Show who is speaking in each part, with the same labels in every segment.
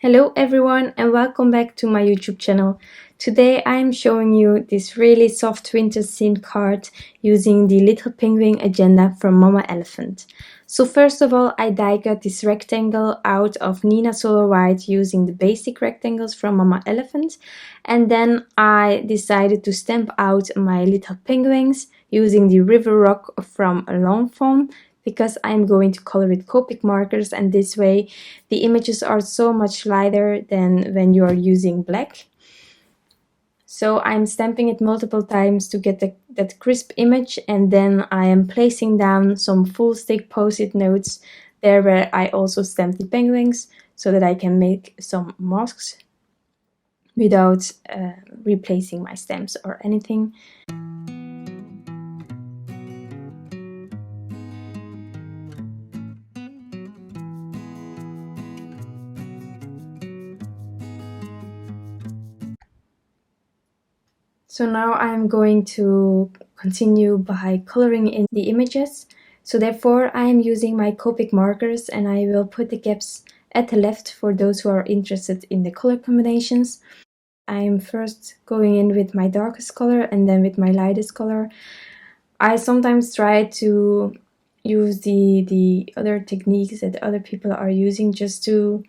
Speaker 1: Hello everyone and welcome back to my YouTube channel. Today I am showing you this really soft winter scene card using the Little Penguin agenda from Mama Elephant. So first of all I die cut this rectangle out of Neenah Solar White using the basic rectangles from Mama Elephant, and then I decided to stamp out my little penguins using the River Rock from Fawn, because I'm going to color with Copic markers, and this way the images are so much lighter than when you are using black. So I'm stamping it multiple times to get that crisp image, and then I am placing down some full stick post-it notes there where I also stamp the penguins so that I can make some masks without replacing my stamps or anything. So now I'm going to continue by coloring in the images. So therefore I am using my Copic markers, and I will put the gaps at the left for those who are interested in the color combinations. I'm first going in with my darkest color and then with my lightest color. I sometimes try to use the other techniques that other people are using just to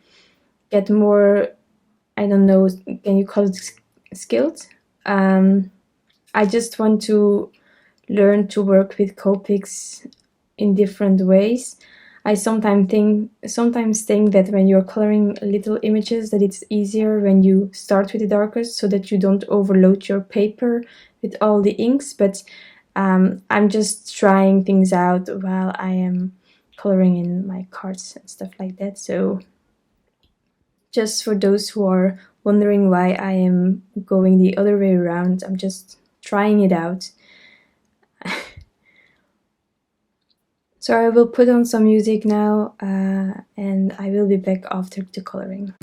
Speaker 1: get more, I don't know, can you call it skilled? I just want to learn to work with Copics in different ways. I sometimes think that when you're coloring little images that it's easier when you start with the darkest so that you don't overload your paper with all the inks, but I'm just trying things out while I am coloring in my cards and stuff like that. So just for those who are wondering why I am going the other way around, I'm just trying it out. So I will put on some music now and I will be back after the coloring.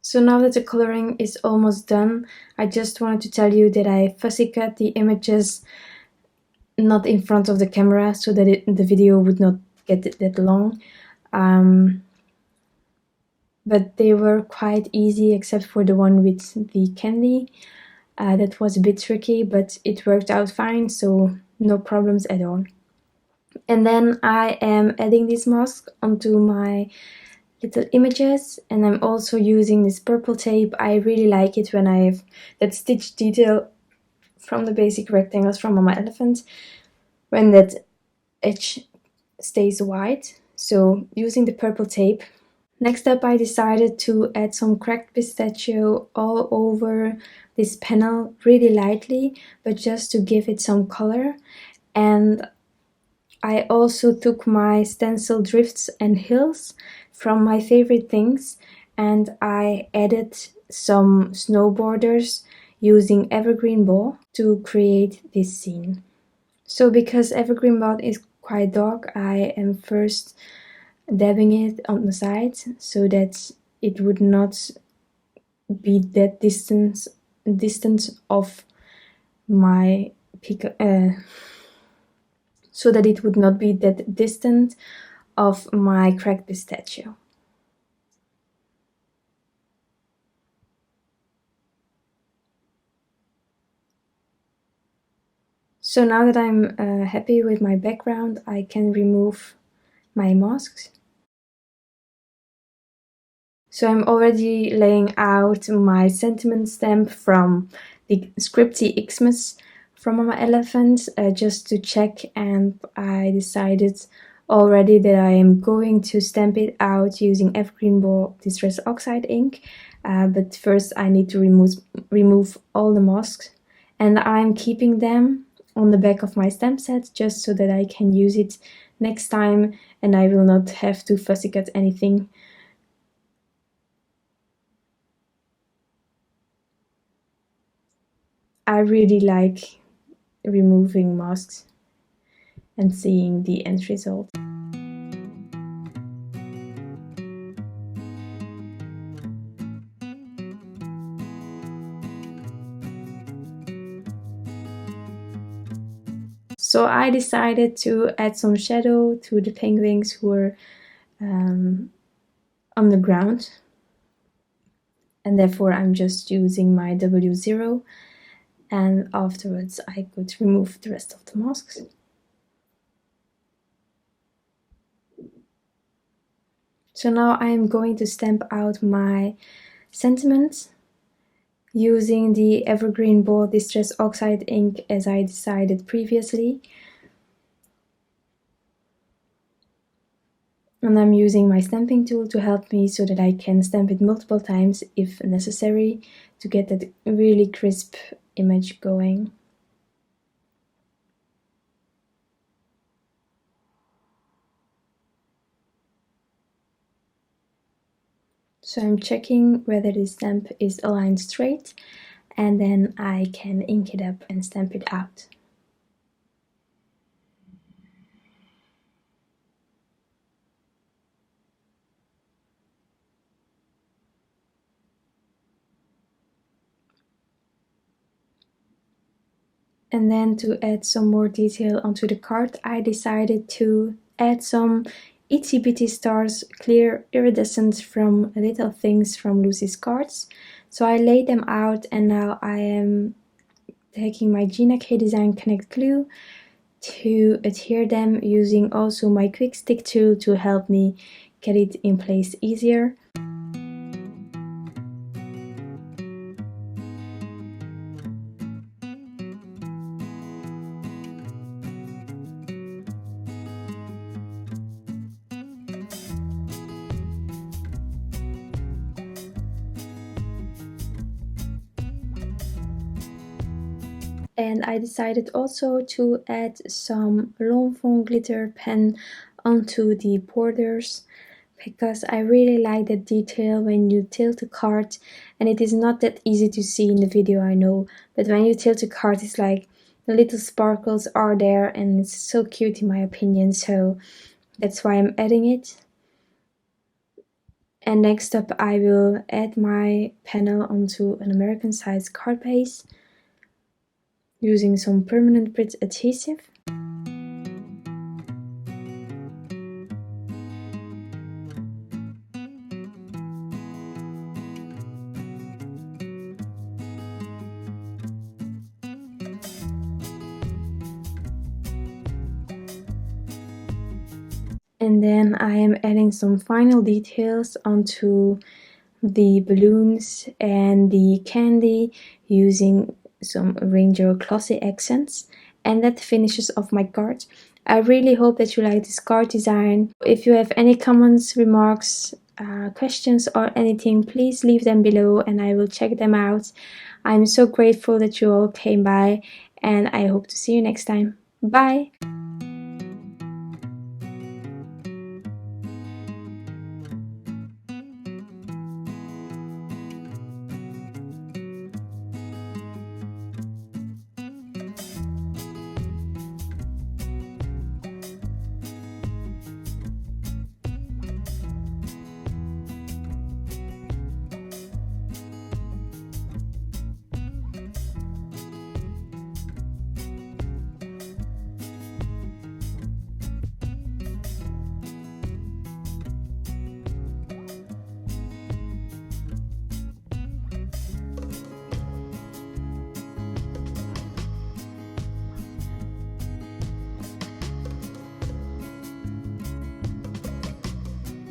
Speaker 1: So now that the coloring is almost done, I just wanted to tell you that I fussy cut the images not in front of the camera so that the video would not get that long. But they were quite easy except for the one with the candy. That was a bit tricky, but it worked out fine, so no problems at all. And then I am adding this mask onto my little images, and I'm also using this purple tape. I really like it when I have that stitch detail from the basic rectangles from Mama Elephant, when that edge stays white, so using the purple tape. Next up, I decided to add some cracked pistachio all over this panel, really lightly, but just to give it some color. And I also took my stencil drifts and hills from my favorite things, and I added some snow borders using Evergreen Bough to create this scene. So because Evergreen Bough is quite dark, I am first dabbing it on the side so that it would not be that distance of my so that it would not be that distant of my cracked pistachio. So now that I'm happy with my background, I can remove my masks. So I'm already laying out my sentiment stamp from the Scripty Xmas from Mama Elephant just to check, and I decided already that I am going to stamp it out using Evergreen Bow Distress Oxide ink, but first I need to remove all the masks, and I'm keeping them on the back of my stamp set just so that I can use it next time and I will not have to fussy cut anything. I really like removing masks and seeing the end result. So I decided to add some shadow to the penguins who were on the ground, and therefore I'm just using my W0, and afterwards I could remove the rest of the masks. So now I'm going to stamp out my sentiments using the Evergreen Bow Distress Oxide ink as I decided previously. And I'm using my stamping tool to help me so that I can stamp it multiple times if necessary to get that really crisp image going. So I'm checking whether the stamp is aligned straight, and then I can ink it up and stamp it out. And then to add some more detail onto the card, I decided to add some itsy bitty stars, clear iridescent from Little Things from Lucy's cards. So I laid them out, and now I am taking my Gina K Design Connect glue to adhere them, using also my quick stick tool to help me get it in place easier. And I decided also to add some Fawn glitter pen onto the borders, because I really like that detail when you tilt the card, and it is not that easy to see in the video, I know, but when you tilt the card it's like the little sparkles are there, and it's so cute in my opinion, so that's why I'm adding it. And next up I will add my panel onto an American size card base using some permanent Pritt adhesive. And then I am adding some final details onto the balloons and the candy using some Ranger Glossy accents, and that finishes off my card. I really hope that you like this card design. If you have any comments, remarks, questions or anything, please leave them below and I will check them out. I'm so grateful that you all came by, and I hope to see you next time. Bye!